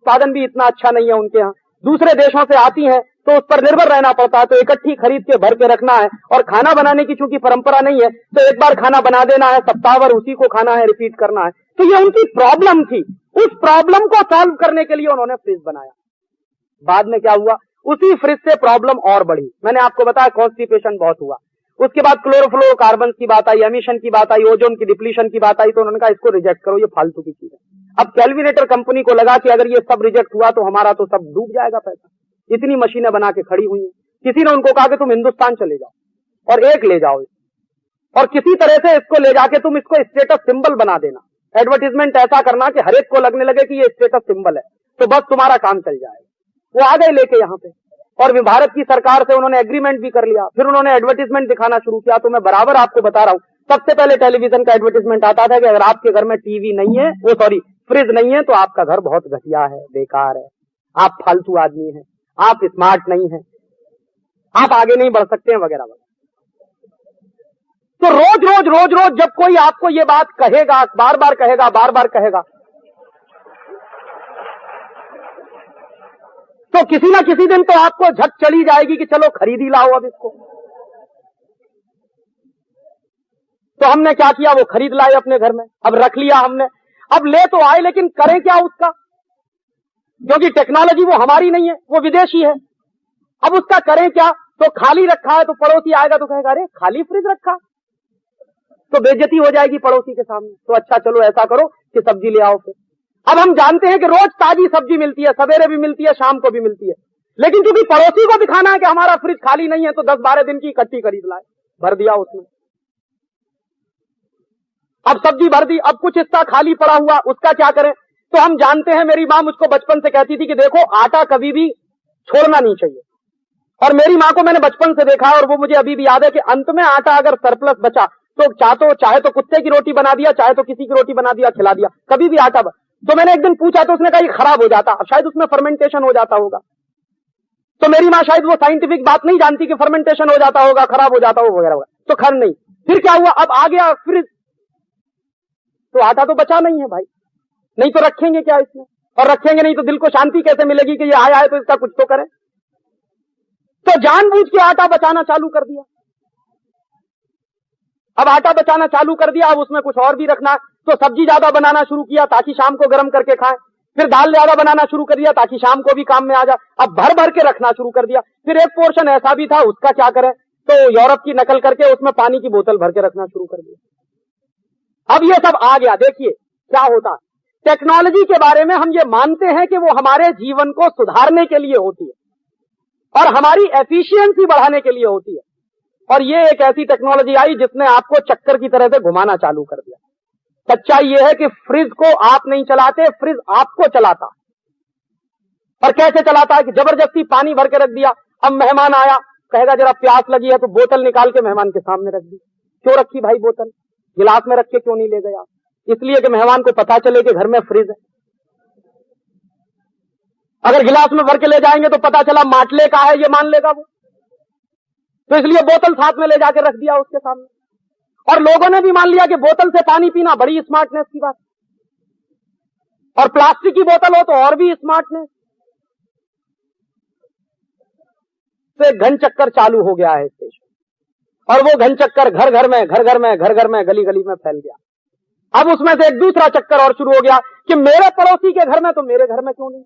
उत्पादन भी इतना अच्छा नहीं है उनके यहाँ, दूसरे देशों से आती हैं तो उस पर निर्भर रहना पड़ता है, तो इकट्ठी खरीद के भर के रखना है। और खाना बनाने की चूंकि परंपरा नहीं है तो एक बार खाना बना देना है, सप्ताह भर उसी को खाना है, रिपीट करना है। तो ये उनकी प्रॉब्लम थी। उस प्रॉब्लम को सॉल्व करने के लिए उन्होंने फ्रिज बनाया। बाद में क्या हुआ, उसी फ्रिज से प्रॉब्लम और बढ़ी। मैंने आपको बताया कॉन्स्टिपेशन बहुत हुआ, उसके बाद क्लोरोफ्लोरोकार्बन की बात आई, एमिशन की बात आई, ओजोन की डिप्लीशन की बात आई, तो उन्होंने कहा इसको रिजेक्ट करो, ये फालतू की चीज है। अब कैलविनेटर कंपनी को लगा कि अगर ये सब रिजेक्ट हुआ तो हमारा तो सब डूब जाएगा पैसा, इतनी मशीनें बना के खड़ी हुई हैं। किसी ने उनको कहा कि तुम हिंदुस्तान चले जाओ और एक ले जाओ और किसी तरह से इसको ले जाके तुम इसको स्टेटस सिंबल बना देना, एडवर्टीजमेंट ऐसा करना कि हर एक को लगने लगे कि ये स्टेटस सिंबल है, तो बस तुम्हारा काम चल जाएगा। वो आ गए लेके यहाँ पे, और भारत की सरकार से उन्होंने एग्रीमेंट भी कर लिया। फिर उन्होंने एडवर्टीजमेंट दिखाना शुरू किया। तो मैं बराबर आपको बता रहा हूं, सबसे पहले टेलीविजन का एडवर्टीजमेंट आता था कि अगर आपके घर में टीवी नहीं है, फ्रिज नहीं है, तो आपका घर बहुत घटिया है, बेकार है, आप फालतू आदमी हैं, आप स्मार्ट नहीं हैं, आप आगे नहीं बढ़ सकते हैं, वगैरह वगैरह। तो रोज रोज जब कोई आपको ये बात कहेगा, बार बार कहेगा, तो किसी ना किसी दिन तो आपको झक चली जाएगी कि चलो खरीद ही लाओ अब इसको। तो हमने क्या किया, वो खरीद लाए अपने घर में, अब रख लिया हमने। अब ले तो आए, लेकिन करें क्या उसका, क्योंकि टेक्नोलॉजी वो हमारी नहीं है, वो विदेशी है। अब उसका करें क्या, तो खाली रखा है, तो पड़ोसी आएगा तो कहेगा अरे खाली फ्रिज रखा, तो बेइज्जती हो जाएगी पड़ोसी के सामने। तो अच्छा चलो ऐसा करो कि सब्जी ले आओ फिर। अब हम जानते हैं कि रोज ताजी सब्जी मिलती है, सवेरे भी मिलती है, शाम को भी मिलती है, लेकिन क्योंकि पड़ोसी को दिखाना है कि हमारा फ्रिज खाली नहीं है, तो 10-12 दिन की इकट्ठी खरीद लाए, भर दिया उसमें। अब सब्जी भर दी, अब कुछ हिस्सा खाली पड़ा हुआ, उसका क्या करें। तो हम जानते हैं, मेरी मां मुझको बचपन से कहती थी कि देखो आटा कभी भी छोड़ना नहीं चाहिए, और मेरी मां को मैंने बचपन से देखा और वो मुझे अभी भी याद है कि अंत में आटा अगर सरप्लस बचा तो चाहे तो कुत्ते की रोटी बना दिया, चाहे तो किसी की रोटी बना दिया, खिला दिया, कभी भी आटा तो मैंने एक दिन पूछा तो उसने कहा ये खराब हो जाता, शायद उसमें फर्मेंटेशन हो जाता होगा। तो मेरी मां शायद वो साइंटिफिक बात नहीं जानती कि फर्मेंटेशन हो जाता होगा, खराब हो जाता होगा वगैरह, तो खैर नहीं। फिर क्या हुआ, अब आ गया फ्रिज, तो आटा तो बचा नहीं है भाई, नहीं तो रखेंगे क्या इसमें, और रखेंगे नहीं तो दिल को शांति कैसे मिलेगी कि ये आया है तो इसका कुछ तो करें। तो जानबूझ के आटा बचाना चालू कर दिया। अब आटा बचाना चालू कर दिया, अब उसमें कुछ और भी रखना, तो सब्जी ज्यादा बनाना शुरू किया ताकि शाम को गर्म करके खाएं, फिर दाल ज्यादा बनाना शुरू कर दिया ताकि शाम को भी काम में आ जाए। अब भर भर के रखना शुरू कर दिया। फिर एक पोर्शन ऐसा भी था, उसका क्या करें, तो यूरोप की नकल करके उसमें पानी की बोतल भर के रखना शुरू कर दिया। अब ये सब आ गया। देखिए क्या होता है, टेक्नोलॉजी के बारे में हम ये मानते हैं कि वो हमारे जीवन को सुधारने के लिए होती है और हमारी एफिशिएंसी बढ़ाने के लिए होती है, और ये एक ऐसी टेक्नोलॉजी आई जिसने आपको चक्कर की तरह से घुमाना चालू कर दिया। सच्चाई ये है कि फ्रिज को आप नहीं चलाते, फ्रिज आपको चलाता। और कैसे चलाता है कि जबरदस्ती पानी भर के रख दिया, अब मेहमान आया, कहेगा जरा प्यास लगी है, तो बोतल निकाल के मेहमान के सामने रख दी। क्यों रखी भाई बोतल, गिलास में रख के क्यों नहीं ले गया? इसलिए कि मेहमान को पता चले कि घर में फ्रिज है। अगर गिलास में भर के ले जाएंगे तो पता चला माटले का है, ये मान लेगा वो, तो इसलिए बोतल साथ में ले जाके रख दिया उसके सामने। और लोगों ने भी मान लिया कि बोतल से पानी पीना बड़ी स्मार्टनेस की बात, और प्लास्टिक की बोतल हो तो और भी स्मार्टनेस। तो एक घन चक्कर चालू हो गया है इस देश में, और वो घन चक्कर घर घर में गली गली में फैल गया। अब उसमें से एक दूसरा चक्कर और शुरू हो गया कि मेरे पड़ोसी के घर में तो मेरे घर में क्यों नहीं।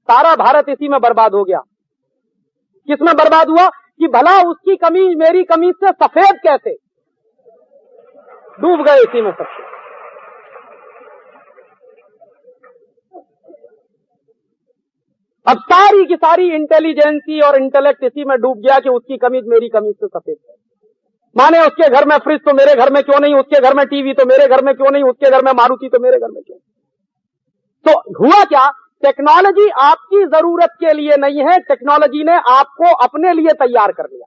सारा भारत इसी में बर्बाद हो गया। किसमें बर्बाद हुआ कि भला उसकी कमीज मेरी कमीज से सफेद कैसे, डूब गए इसी में सबसे। अब सारी की सारी इंटेलिजेंसी और इंटेलेक्ट इसी में डूब गया कि उसकी कमीज मेरी कमीज से सफेद है। माने उसके घर में फ्रिज तो मेरे घर में क्यों नहीं, उसके घर में टीवी तो मेरे घर में क्यों नहीं, उसके घर में मारुति तो मेरे घर में क्यों। तो हुआ क्या, टेक्नोलॉजी आपकी जरूरत के लिए नहीं है, टेक्नोलॉजी ने आपको अपने लिए तैयार कर लिया।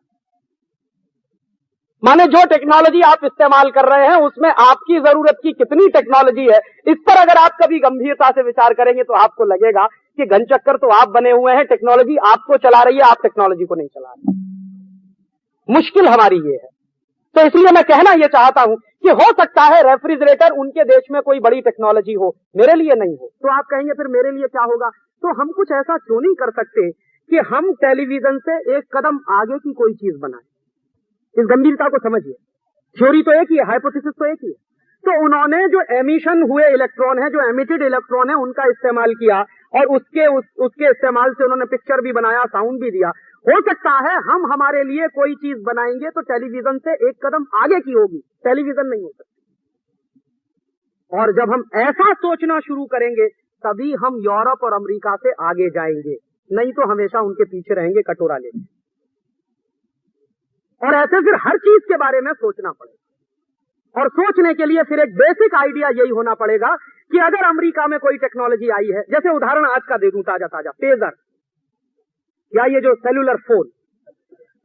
माने जो टेक्नोलॉजी आप इस्तेमाल कर रहे हैं उसमें आपकी जरूरत की कितनी टेक्नोलॉजी है, इस पर अगर आप कभी गंभीरता से विचार करेंगे तो आपको लगेगा कि घन चक्कर तो आप बने हुए हैं, टेक्नोलॉजी आपको चला रही है, आप टेक्नोलॉजी को नहीं चला रहे। मुश्किल हमारी ये है। तो इसलिए मैं कहना यह चाहता हूं कि हो सकता है रेफ्रिजरेटर उनके देश में कोई बड़ी टेक्नोलॉजी हो, मेरे लिए नहीं हो। तो आप कहेंगे फिर मेरे लिए क्या होगा, तो हम कुछ ऐसा क्यों नहीं कर सकते कि हम टेलीविजन से एक कदम आगे की कोई चीज बनाएं। इस गंभीरता को समझिए। थ्योरी तो एक ही है, हाइपोथेसिस तो एक ही है। तो उन्होंने जो एमिशन हुए इलेक्ट्रॉन है, जो एमिटेड इलेक्ट्रॉन है, उनका इस्तेमाल किया और उसके इस्तेमाल से उन्होंने पिक्चर भी बनाया, साउंड भी दिया। हो सकता है हम हमारे लिए कोई चीज बनाएंगे तो टेलीविजन से एक कदम आगे की होगी, टेलीविजन नहीं हो सकती। और जब हम ऐसा सोचना शुरू करेंगे तभी हम यूरोप और अमेरिका से आगे जाएंगे, नहीं तो हमेशा उनके पीछे रहेंगे कटोरा लेके। और ऐसे फिर हर चीज के बारे में सोचना पड़ेगा। और सोचने के लिए फिर एक बेसिक आइडिया यही होना पड़ेगा कि अगर अमेरिका में कोई टेक्नोलॉजी आई है, जैसे उदाहरण आज का दे दूं ताजा ताजा, पेजर या ये जो सेलुलर फोन।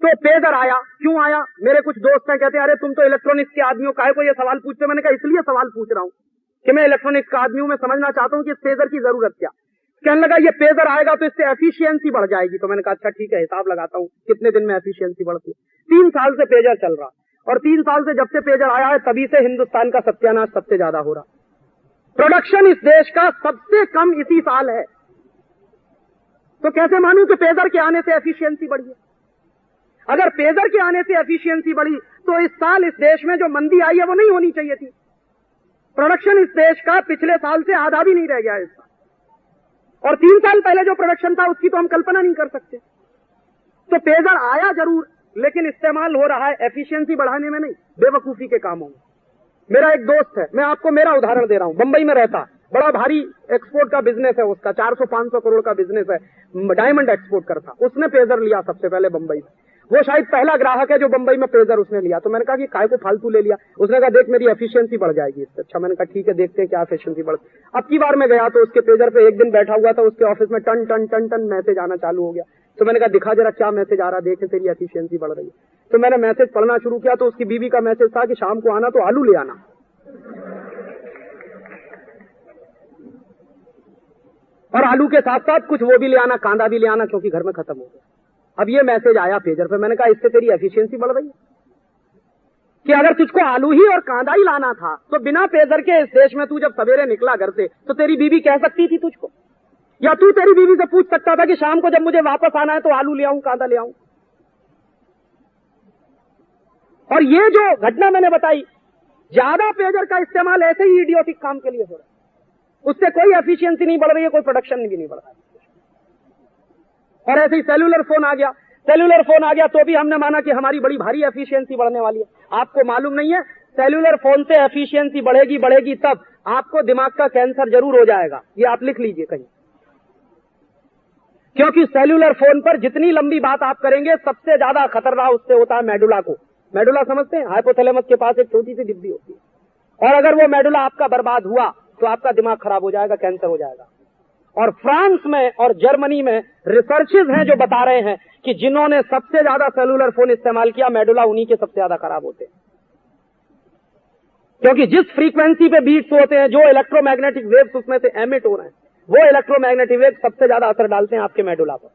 तो पेजर आया, क्यों आया? मेरे कुछ दोस्त हैं, कहते हैं अरे तुम तो इलेक्ट्रॉनिक्स के आदमी हो, काहे को ये सवाल पूछते? मैंने कहा इसलिए सवाल पूछ रहा हूं कि मैं इलेक्ट्रॉनिक्स का आदमी हूं, मैं समझना चाहता हूं कि इस पेजर की जरूरत क्या। कहने लगा ये पेजर आएगा तो इससे एफिशिएंसी बढ़ जाएगी। तो मैंने कहा अच्छा ठीक है, हिसाब लगाता हूं कितने दिन में एफिशिएंसी बढ़ती है। 3 साल से पेजर चल रहा, और 3 साल से जब से पेजर आया है तभी से हिंदुस्तान का सत्यानाश सबसे ज्यादा हो रहा। प्रोडक्शन इस देश का सबसे कम इसी साल है। तो कैसे मानूं कि पेजर के आने से एफिशिएंसी बढ़ी है? अगर पेजर के आने से एफिशिएंसी बढ़ी तो इस साल इस देश में जो मंदी आई है वो नहीं होनी चाहिए थी। प्रोडक्शन इस देश का पिछले साल से आधा भी नहीं रह गया है इस साल, और 3 साल पहले जो प्रोडक्शन था उसकी तो हम कल्पना नहीं कर सकते। तो पेजर आया जरूर, लेकिन इस्तेमाल हो रहा है एफिशिएंसी बढ़ाने में नहीं, बेवकूफी के कामों में। मेरा एक दोस्त है, मैं आपको मेरा उदाहरण दे रहा हूं, बंबई में रहता, बड़ा भारी एक्सपोर्ट का बिजनेस है उसका, 400-500 करोड़ का बिजनेस है, डायमंड एक्सपोर्ट करता। उसने पेजर लिया सबसे पहले बंबई में। वो शायद पहला ग्राहक है जो बंबई में पेजर उसने लिया। तो मैंने कहा कि काय को फालतू ले लिया? उसने कहा देख मेरी एफिशिएंसी बढ़ जाएगी इससे। अच्छा, मैंने कहा ठीक है, देखते हैं क्या एफिशिएंसी बढ़। अब की बार मैं गया तो उसके पेजर पे एक दिन बैठा हुआ था, उसके ऑफिस में टन टन टन टन मैसेज आना चालू हो गया। तो मैंने कहा दिखा जरा क्या मैसेज आ रहा, देखे तेरी एफिशिएंसी बढ़ रही है। तो मैंने मैसेज पढ़ना शुरू किया तो उसकी बीवी का मैसेज था कि शाम को आना तो आलू ले आना। और आलू के साथ साथ कुछ वो भी ले आना, कांदा भी ले आना, क्योंकि घर में खत्म हो गया। अब ये मैसेज आया पेजर पे। मैंने कहा इससे तेरी एफिशिएंसी बढ़ रही है कि अगर तुझको आलू ही और कांदा ही लाना था तो बिना पेजर के इस देश में तू जब सवेरे निकला घर से तो तेरी बीवी कह सकती थी तुझको, या तू तेरी बीवी से पूछ सकता था कि शाम को जब मुझे वापस आना है तो आलू ले आऊं, कांदा ले आऊं। और ये जो घटना मैंने बताई, ज्यादा पेजर का इस्तेमाल ऐसे ही इडियोटिक काम के लिए हो रहा है, उससे कोई एफिशिएंसी नहीं बढ़ रही है, कोई प्रोडक्शन भी नहीं बढ़ रहा है। और ऐसे ही सेलुलर फोन आ गया, सेलुलर फोन आ गया तो भी हमने माना कि हमारी बड़ी भारी एफिशिएंसी बढ़ने वाली है। आपको मालूम नहीं है, सेलुलर फोन से एफिशिएंसी बढ़ेगी तब आपको दिमाग का कैंसर जरूर हो जाएगा। ये आप लिख लीजिए कहीं, क्योंकि सेलुलर फोन पर जितनी लंबी बात आप करेंगे सबसे ज्यादा खतरा उससे होता है मेडुला को। मेडुला समझते हैं? हाइपोथैलेमस के पास एक छोटी सी डिब्बी होती है, और अगर वो मेडुला आपका बर्बाद हुआ तो आपका दिमाग खराब हो जाएगा, कैंसर हो जाएगा। और फ्रांस में और जर्मनी में रिसर्चेज हैं जो बता रहे हैं कि जिन्होंने सबसे ज्यादा सेलुलर फोन इस्तेमाल किया, मेडुला उन्हीं के सबसे ज्यादा खराब होते हैं, क्योंकि जिस फ्रीक्वेंसी पे बीट्स होते हैं, जो इलेक्ट्रोमैग्नेटिक वेव्स उसमें से एमिट हो रहे हैं, वो इलेक्ट्रोमैग्नेटिक वेव्स सबसे ज्यादा असर डालते हैं आपके मेडुला पर।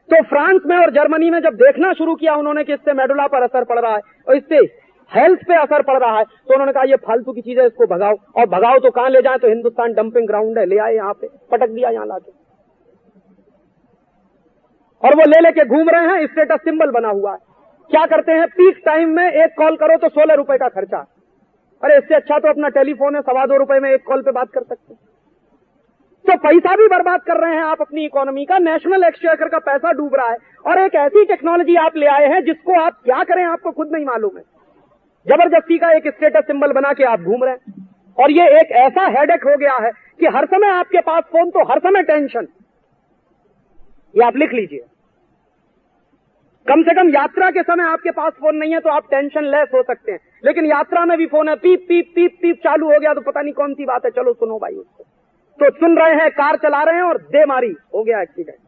तो फ्रांस में और जर्मनी में जब देखना शुरू किया उन्होंने कि इससे मेडुला पर असर पड़ रहा है और इससे हेल्थ पे असर पड़ रहा है, तो उन्होंने कहा ये फालतू की चीज है, इसको भगाओ। और भगाओ तो कहां ले जाए? तो हिंदुस्तान डंपिंग ग्राउंड है, ले आए यहाँ पे, पटक दिया यहाँ लाके, और वो ले लेके घूम रहे हैं, स्टेटस सिंबल बना हुआ है। क्या करते हैं? पीक टाइम में एक कॉल करो तो 16 रुपए का खर्चा। अरे इससे अच्छा तो अपना टेलीफोन है, 2.25 रुपए में एक कॉल पे बात कर सकते हैं। तो पैसा भी बर्बाद कर रहे हैं आप अपनी इकोनॉमी का, नेशनल एक्सचेकर का पैसा डूब रहा है, और एक ऐसी टेक्नोलॉजी आप ले आए हैं जिसको आप क्या करें आपको खुद नहीं मालूम है। जबरदस्ती का एक स्टेटस सिंबल बना के आप घूम रहे हैं, और ये एक ऐसा हेडेक हो गया है कि हर समय आपके पास फोन तो हर समय टेंशन। ये आप लिख लीजिए, कम से कम यात्रा के समय आपके पास फोन नहीं है तो आप टेंशन लेस हो सकते हैं, लेकिन यात्रा में भी फोन है, पीप पीप पीप पीप चालू हो गया तो पता नहीं कौन सी बात है, चलो सुनो भाई उसको। तो सुन रहे हैं, कार चला रहे हैं और दे मारी, हो गया एक्सीडेंट।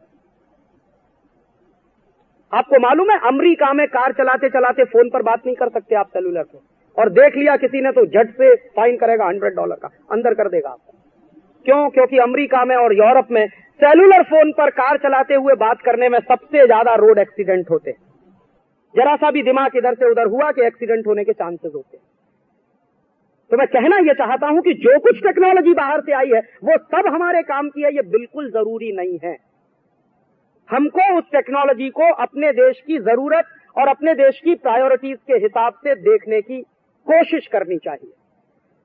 आपको मालूम है अमेरिका में कार चलाते चलाते फोन पर बात नहीं कर सकते आप सेलुलर पे, और देख लिया किसी ने तो झट से फाइन करेगा $100 का, अंदर कर देगा आपको। क्यों? क्योंकि अमेरिका में और यूरोप में सेलुलर फोन पर कार चलाते हुए बात करने में सबसे ज्यादा रोड एक्सीडेंट होते हैं। जरा सा भी दिमाग इधर से उधर हुआ कि एक्सीडेंट होने के चांसेस होते हैं। तो मैं कहना यह चाहता हूं कि जो कुछ टेक्नोलॉजी बाहर से आई है वो सब हमारे काम की है, ये बिल्कुल जरूरी नहीं है। हमको उस टेक्नोलॉजी को अपने देश की जरूरत और अपने देश की प्रायोरिटीज के हिसाब से देखने की कोशिश करनी चाहिए।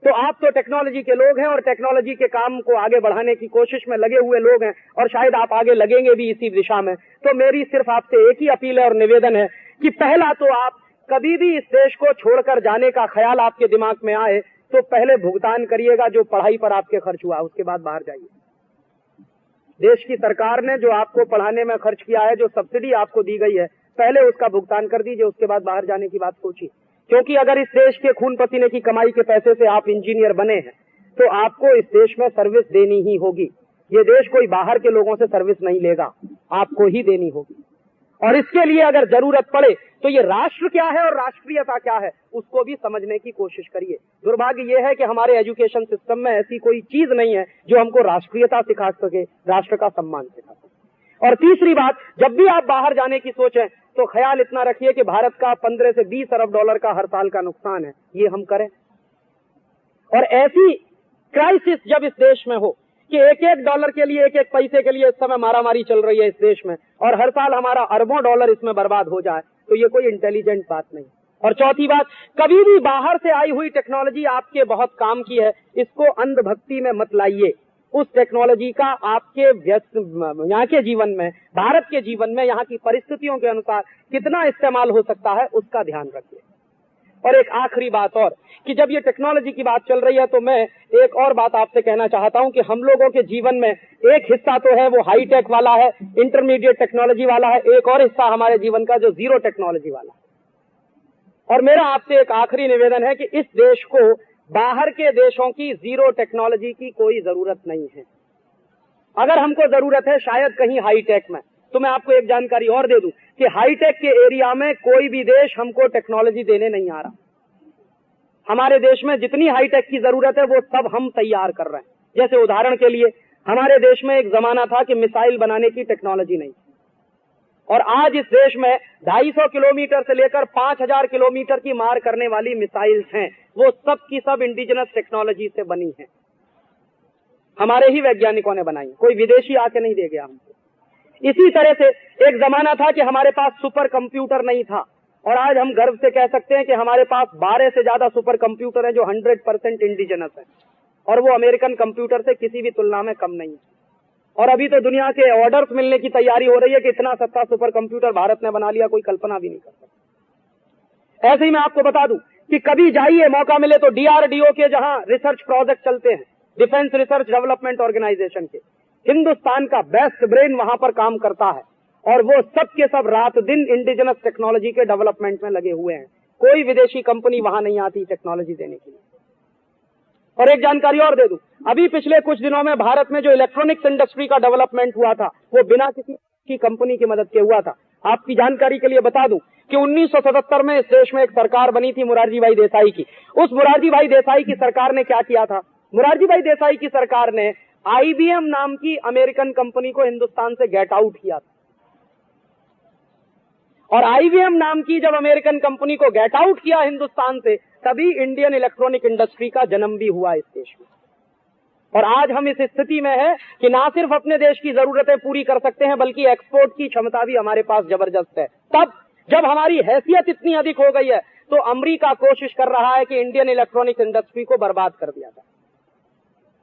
तो आप तो टेक्नोलॉजी के लोग हैं और टेक्नोलॉजी के काम को आगे बढ़ाने की कोशिश में लगे हुए लोग हैं और शायद आप आगे लगेंगे भी इसी दिशा में। तो मेरी सिर्फ आपसे एक ही अपील है और निवेदन है कि पहला तो आप कभी भी इस देश को छोड़कर जाने का ख्याल आपके दिमाग में आए तो पहले भुगतान करिएगा जो पढ़ाई पर आपके खर्च हुआ, उसके बाद बाहर जाइए। देश की सरकार ने जो आपको पढ़ाने में खर्च किया है, जो सब्सिडी आपको दी गई है, पहले उसका भुगतान कर दीजिए, उसके बाद बाहर जाने की बात सोचिए। क्योंकि अगर इस देश के खून पसीने की कमाई के पैसे से आप इंजीनियर बने हैं तो आपको इस देश में सर्विस देनी ही होगी। ये देश कोई बाहर के लोगों से सर्विस नहीं लेगा, आपको ही देनी होगी। और इसके लिए अगर जरूरत पड़े तो ये राष्ट्र क्या है और राष्ट्रीयता क्या है उसको भी समझने की कोशिश करिए। दुर्भाग्य ये है कि हमारे एजुकेशन सिस्टम में ऐसी कोई चीज नहीं है जो हमको राष्ट्रीयता सिखा सके, राष्ट्र का सम्मान सिखा सके। और तीसरी बात, जब भी आप बाहर जाने की सोचें तो ख्याल इतना रखिए कि भारत का 15 से 20 अरब डॉलर का हर साल का नुकसान है, ये हम करें। और ऐसी क्राइसिस जब इस देश में हो कि एक एक डॉलर के लिए, एक एक पैसे के लिए इस समय मारामारी चल रही है इस देश में और हर साल हमारा अरबों डॉलर इसमें बर्बाद हो जाए, तो ये कोई इंटेलिजेंट बात नहीं। और चौथी बात, कभी भी बाहर से आई हुई टेक्नोलॉजी आपके बहुत काम की है, इसको अंधभक्ति में मत लाइए। उस टेक्नोलॉजी का आपके यहाँ के जीवन में, भारत के जीवन में, यहाँ की परिस्थितियों के अनुसार कितना इस्तेमाल हो सकता है उसका ध्यान रखिए। और एक आखिरी बात और, कि जब ये टेक्नोलॉजी की बात चल रही है तो मैं एक और बात आपसे कहना चाहता हूं कि हम लोगों के जीवन में एक हिस्सा तो है वो हाई टेक वाला है, इंटरमीडिएट टेक्नोलॉजी वाला है, एक और हिस्सा हमारे जीवन का जो जीरो टेक्नोलॉजी वाला है। और मेरा आपसे एक आखिरी निवेदन है कि इस देश को बाहर के देशों की जीरो टेक्नोलॉजी की कोई जरूरत नहीं है। अगर हमको जरूरत है शायद कहीं हाई टेक में, तो मैं आपको एक जानकारी और दे दूं कि हाईटेक के एरिया में कोई भी देश हमको टेक्नोलॉजी देने नहीं आ रहा। हमारे देश में जितनी हाईटेक की जरूरत है वो सब हम तैयार कर रहे हैं। जैसे उदाहरण के लिए हमारे देश में एक जमाना था कि मिसाइल बनाने की टेक्नोलॉजी नहीं, और आज इस देश में 250 किलोमीटर से लेकर 5000 किलोमीटर की मार करने वाली मिसाइल्स हैं, वो सब की सब इंडिजिनस टेक्नोलॉजी से बनी है, हमारे ही वैज्ञानिकों ने बनाई, कोई विदेशी आके नहीं दे गया हमको। इसी तरह से एक जमाना था कि हमारे पास सुपर कंप्यूटर नहीं था, और आज हम गर्व से कह सकते हैं कि हमारे पास 12 से ज्यादा सुपर कंप्यूटर है जो 100% इंडिजिनस है, और वो अमेरिकन कंप्यूटर से किसी भी तुलना में कम नहीं है। और अभी तो दुनिया के ऑर्डर्स मिलने की तैयारी हो रही है कि इतना सस्ता सुपर कंप्यूटर भारत ने बना लिया, कोई कल्पना भी नहीं कर सकता। ऐसे ही मैं आपको बता दूं कि कभी जाइए, मौका मिले तो DRDO के जहां रिसर्च प्रोजेक्ट चलते हैं, डिफेंस रिसर्च डेवलपमेंट ऑर्गेनाइजेशन के, हिंदुस्तान का बेस्ट ब्रेन वहां पर काम करता है, और वो सब के सब रात दिन इंडिजिनस टेक्नोलॉजी के डेवलपमेंट में लगे हुए हैं। कोई विदेशी कंपनी वहां नहीं आती टेक्नोलॉजी देने के लिए। और एक जानकारी और दे दूं, अभी पिछले कुछ दिनों में भारत में जो इलेक्ट्रॉनिक्स इंडस्ट्री का डेवलपमेंट हुआ था वो बिना किसी की कंपनी की मदद के हुआ था। आपकी जानकारी के लिए बता दूं कि 1977 में इस देश में एक सरकार बनी थी मुरारजी भाई देसाई की। उस मुरारजी भाई देसाई की सरकार ने क्या किया था? मुरारजी भाई देसाई की सरकार ने IBM नाम की अमेरिकन कंपनी को हिंदुस्तान से गेट आउट किया था, और IBM नाम की जब अमेरिकन कंपनी को गेट आउट किया हिंदुस्तान से, तभी इंडियन इलेक्ट्रॉनिक इंडस्ट्री का जन्म भी हुआ इस देश में। और आज हम इस स्थिति में है कि ना सिर्फ अपने देश की जरूरतें पूरी कर सकते हैं बल्कि एक्सपोर्ट की क्षमता भी हमारे पास जबरदस्त है। तब जब हमारी हैसियत इतनी अधिक हो गई है तो अमेरिका कोशिश कर रहा है कि इंडियन इलेक्ट्रॉनिक इंडस्ट्री को बर्बाद कर दिया जाए।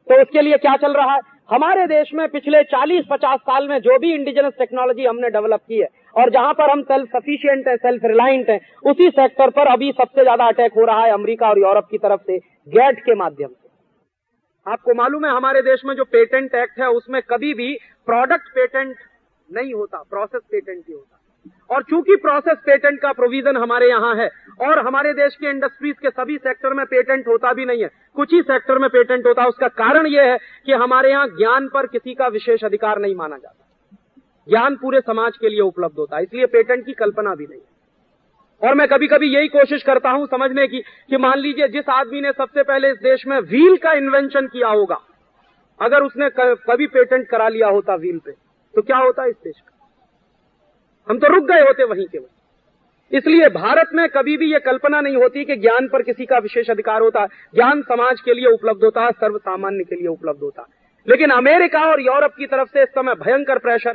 तो उसके लिए क्या चल रहा है? हमारे देश में पिछले 40-50 साल में जो भी इंडिजिनस टेक्नोलॉजी हमने डेवलप की है और जहां पर हम सेल्फ सफिशिएंट हैं, सेल्फ रिलायंट हैं, उसी सेक्टर पर अभी सबसे ज्यादा अटैक हो रहा है अमेरिका और यूरोप की तरफ से गैट के माध्यम से। आपको मालूम है हमारे देश में जो पेटेंट एक्ट है उसमें कभी भी प्रोडक्ट पेटेंट नहीं होता, प्रोसेस पेटेंट ही होता। और चूंकि प्रोसेस पेटेंट का प्रोविजन हमारे यहाँ है और हमारे देश के इंडस्ट्रीज के सभी सेक्टर में पेटेंट होता भी नहीं है, कुछ ही सेक्टर में पेटेंट होता है। उसका कारण यह है कि हमारे यहाँ ज्ञान पर किसी का विशेष अधिकार नहीं माना जाता, ज्ञान पूरे समाज के लिए उपलब्ध होता है, इसलिए पेटेंट की कल्पना भी नहीं है। और मैं कभी कभी यही कोशिश करता हूं समझने की कि मान लीजिए जिस आदमी ने सबसे पहले इस देश में व्हील का इन्वेंशन किया होगा, अगर उसने कभी पेटेंट करा लिया होता व्हील पे, तो क्या होता इस देश का? हम तो रुक गए होते वहीं के वहीं। इसलिए भारत में कभी भी ये कल्पना नहीं होती कि ज्ञान पर किसी का विशेष अधिकार होता है। ज्ञान समाज के लिए उपलब्ध होता है, सर्व सामान्य के लिए उपलब्ध होता है। लेकिन अमेरिका और यूरोप की तरफ से इस समय भयंकर प्रेशर है।